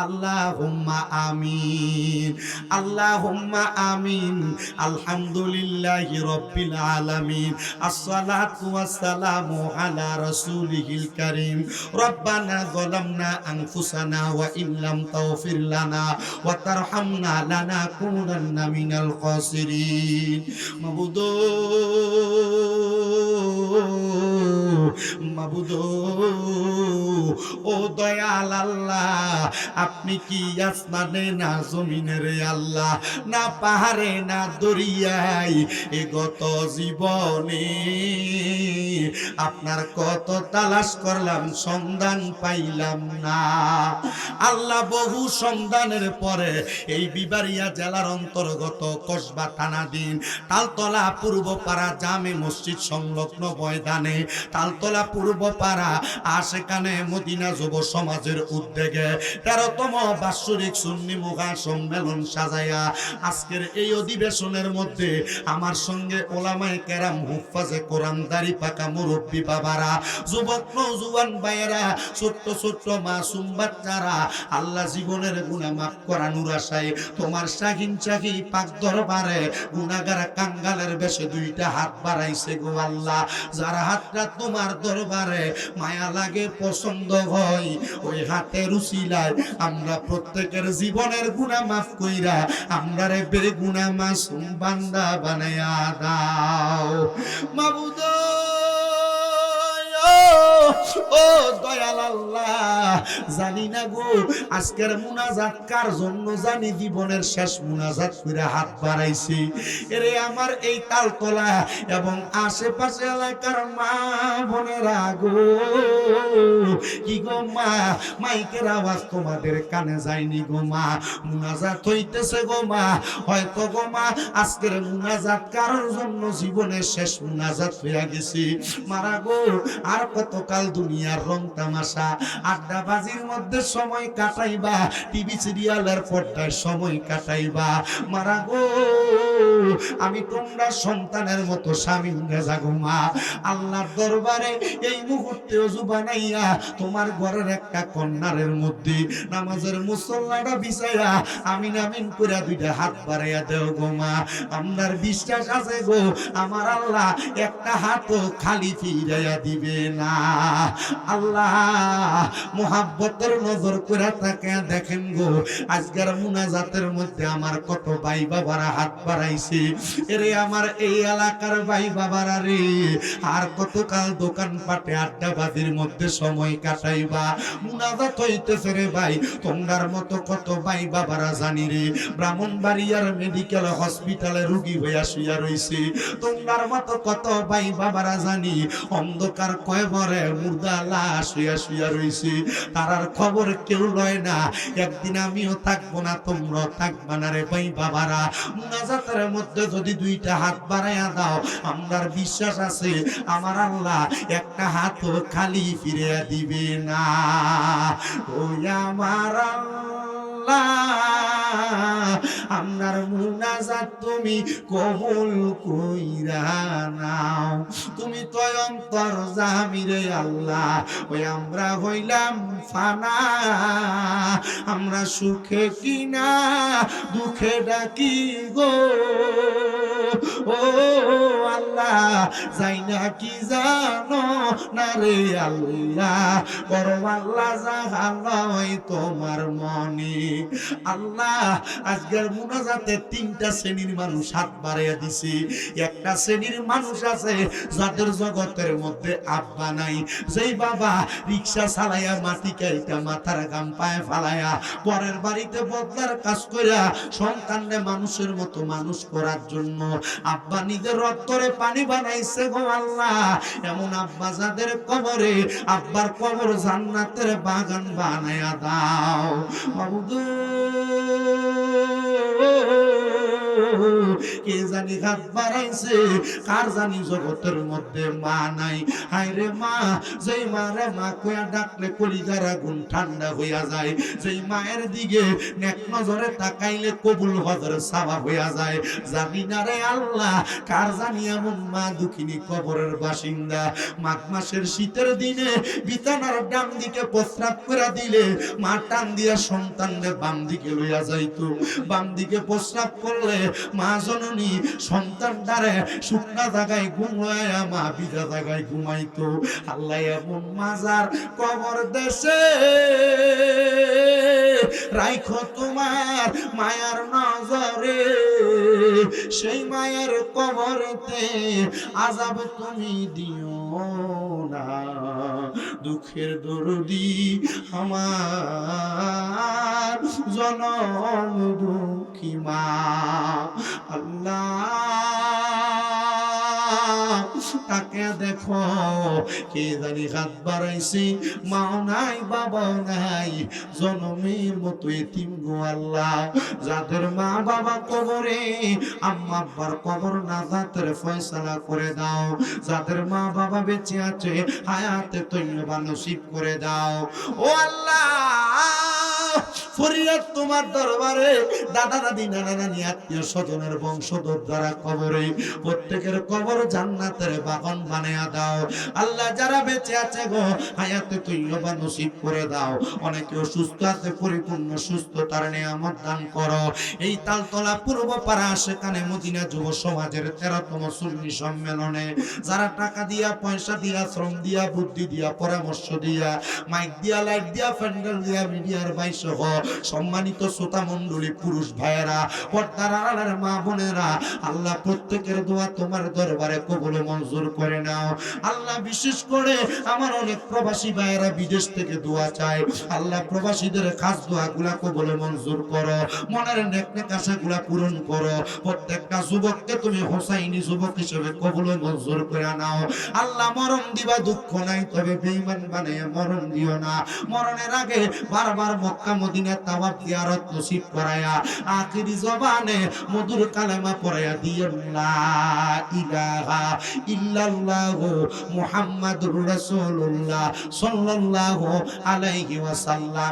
আল্লাহুম্মা আমিন, আল্লাহুম্মা আমিন। আলহামদুলিল্লাহি রাব্বিল আলামিন। আসসালাতু ওয়াসসালামু আলা রাসূলিহিল কারীম। রব্বানা যালামনা আনফুসানা ওয়া ইল্লাম তাগফির লানা ওয়া তারহামনা লানাকুনান্না মিনাল খাসিরিন। মাবুদো, মাবুদো, ও দয়াল আল্লাহ, আপনি কি আসমানে না জমিনে রে আল্লাহ, না পাহাড়ে না দরিয়ায়, এ গত জীবনে আপনার কত তালাশ করলাম, সন্ধান পাইলাম না। আল্লাহ বহু সন্ধানের পরে এই বিবারিয়া জেলার অন্তর্গত কসবা থানাধীন তালতলা পূর্বপাড়া জামে মসজিদ সংলগ্ন ময়দানে তালতলা পূর্বপাড়া আশেকানে মদিনা যুব সমাজের উদ্যোগে 13তম বাৎসরিক সুন্নি মুগা সম্মেলন সাজাইয়া আজকের এই অধিবেশনের মধ্যে আমার সঙ্গে ওলামায়ে কেরাম, হুফাজে কোরআন, দাড়ি পাকা মুরব্বী বাবারা, যুবক নওজোয়ান ভাইয়েরা, ছোট্ট ছোট্ট মাসুম বাচ্চারা, আল্লাহ জীবনের গুনাহ মাফ করানোর আশায় তোমার শাহিন শাহী পাক দরবারে গুনাহগার কাঙ্গালের বেশে দুইটা হাত বাড়াইছে গো আল্লাহ। যারা হাতটা তোমার দরবারে মায়া লাগে, পছন্দ হয়, ওই হাতের উসিলায় আমরা প্রত্যেকের জীবনের গুনাহ মাফ কইরা আমরারে বেগুনাহ মাসুম বান্দা বানায়া দাও মাবুদ। ও দয়াল আল্লাহ, জানি না গো আজকের মুনাজাত কার জন্য, জানি জীবনের শেষ মুনাজাত করে হাত বাড়াইছি। এরে আমার এই তালতলা এবং আশেপাশে এলাকার মা বোনেরা গো, কি গো মা, মাইকের আওয়াজ তোমাদের কানে যায়নি গো মা, মুনাজাত হইতেছে গো মা, হয়তো গো মা আজকের মুনাজাত কারোর জন্য জীবনের শেষ মুনাজাত হইয়া গেছে। মারা গো আর কতকাল দুনিয়ার রং তামাশা আড্ডাবাজির মধ্যে সময় কাটাইবা, টিভি সিরিয়ালের পর্দায় সময় কাটাইবা। মারা গো আমি তোমরা সন্তানের মতো স্বামী রেজা গো মা, আল্লাহর দরবারে এই মুহূর্তে ওযু বানাইয়া তোমার ঘরের একটা কর্নারের মধ্যে নামাজের মুসল্লাটা বিছাইয়া আমিন আমিন করে দুইটা হাত বাড়াইয়া দেও গো মা। আপনার বিশ্বাস আছে গো আমার আল্লাহ একটা হাতও খালি ফিরাইয়া দিবে না। আল্লাহ মুহাব্বতের নজর করে তাকে দেখেন গো, আজকের মুনাজাতের মধ্যে আমার কত ভাই বাবারা হাত বাড়াইছে। এরে আমার এই এলাকার ভাই বাবারা রে, আর কতকাল দোকান পাটে আড্ডাবাজির মধ্যে সময় কাটাইবা, মুনাজাত হইতেছে রে ভাই। তোমার মতো কত ভাই বাবারা জানি রে ব্রাহ্মণবাড়িয়ার মেডিকেল হসপিটালে রোগী হইয়া শুইয়া রইছে। তোমার মতো কত ভাই বাবারা জানি অন্ধকার কয়বরে মুর্দা লাশ হইয়া শুইয়া রইছে, তারার খবর কেউ লয় না। একদিন আমিও থাকবো না, তোমরাও থাকবা না রে ভাই বাবারা। মুনাজাতের মধ্যে যদি দুইটা হাত বাড়াইয়া দাও, আমার বিশ্বাস আছে আমার আল্লাহ একটা হাতও খালি ফিরে দিবে না। ওই আমার আল্লাহ আপনার মুনাজাত তুমি কবুল কইরা নাও, তুমি তো অন্তর জামি রে আল্লাহ। ওই আমরা হইলাম ফানা, আমরা সুখে কিনা দুঃখে ডাকি গো, ও আল্লাহ যাই না কি জানো না রে আল্লাহ, করো আল্লাহ জাহালয় তোমার মনে। আল্লাহ আজকের মুনাজাতে তিনটা শ্রেণীর মানুষ হাত বাড়াইয়া দিছে। একটা শ্রেণীর মানুষ আছে যাদের জগতের মধ্যে আব্বা নাই, যেই বাবা রিক্সা চালাইয়া মাটি কাইটা মাথার গাম পায়ে ফালাইয়া পরের বাড়িতে বদলার কাজ কইরা সন্তানরে মানুষের মতো মানুষ করার জন্য আব্বা নিজের রক্তরে পানি বানাইছে গো আল্লাহ। এমন আব্বা যাদের কবরে আব্বার কবর জান্নাতের বাগান বানায়া দাও মাবুদ। কে জানি হাত বাড়াইছে, কার জানি জগতের মধ্যে মা নাই। হায় রে মা, যেই মারে মা কইয়া ডাকলে কলিজার আগুন ঠান্ডা হইয়া যায়, যেই মায়ের দিকে নেক নজরে তাকাইলে কবুল হজর সওয়াব হইয়া যায়। জানি না রে আল্লাহ, কার জানি এমন মা দুঃখিনী কবরের বাসিন্দা। মাঘ মাসের শীতের দিনে বিছানার ডান দিকে প্রস্রাব করে দিলে মা টান দিয়া সন্তানকে বাম দিকে লইয়া যাইতো। বাম দিকে প্রস্রাব করলে মা জননী সন্তান দ্বারে শুকনা জায়গায় ঘুমাইয়া মা ভিজা জায়গায় ঘুমাইতো। আল্লাহ এমন মাজার কবর দেশে রাইখো তোমার মায়ার নজরে, সেই মায়ের কবরেতে আযাব তুমি দিও না। দুঃখের দরদি আমার জনম দুঃখী মা। আল্লাহ তাকে দেখো, কে জানি হাত বাড়াইছে, মাও নাই বাবাও নাই, জনমের মতো এতিম গো আল্লাহ। যাদের মা বাবা কবরে, আম্মা আব্বার কবর নাজাতের ফয়সালা করে দাও। যাদের মা বাবা বেঁচে আছে, হায়াতে তৈয়বা নসিব করে দাও। ও আল্লাহ, ফরিয়াদ তোমার দরবারে। দাদা দাদি নানা নানি আত্মীয় স্বজনের বংশধর দ্বারা কবরে, প্রত্যেকের কবর জান্নাতের বাগান বানায়া দাও। আল্লাহ যারা বেঁচে আছে গো, হায়াতে তৈয়বা নসিব করে দাও। অনেকে অসুস্থ আছে, পরিপূর্ণ সুস্থতার নিয়ামত দান করো। এই তালতলা পূর্ব পাড়া সেখানে মদিনা যুব সমাজের 13তম সুন্নি সম্মেলনে যারা টাকা দিয়া, পয়সা দিয়া, শ্রম দিয়া, বুদ্ধি দিয়া, পরামর্শ দিয়া, মাইক দিয়া, লাইট দিয়া, প্যান্ডেল দিয়া, মিডিয়ার ভাই সহ সম্মানিত শ্রোতা মণ্ডলী, পুরুষ ভাইয়েরা, পর্দার আড়ালের মা বোনেরা, আল্লাহ প্রত্যেকের দোয়া তোমার দরবারে কবুল মঞ্জুর করে নাও। আল্লাহ বিশেষ করে আমার অনেক প্রবাসী ভাইয়েরা বিদেশ থেকে দোয়া চায়, আল্লাহ প্রবাসীদের খাস দোয়াগুলা কবুল মঞ্জুর করো, মনের নেক নেক আশাগুলা পূরণ করো। প্রত্যেকটা যুবককে তুমি হোসাইনি যুবক হিসেবে কবুল মঞ্জুর করে নাও। আল্লাহ মরণ দিবা দুঃখ নাই, তবে বেঈমান বানাইয়া মরণ দিও না। মরণের আগে বারবার মক্কা মদিনা তাওয়াফ জিয়ারত নসিব করায়া আখিরি জবানে মধুর কালেমা পড়ায়া দিয়েন, লা ইলাহা ইল্লাল্লাহু মুহাম্মাদুর রাসূলুল্লাহ সাল্লাল্লাহু আলাইহি ওয়াসাল্লাম।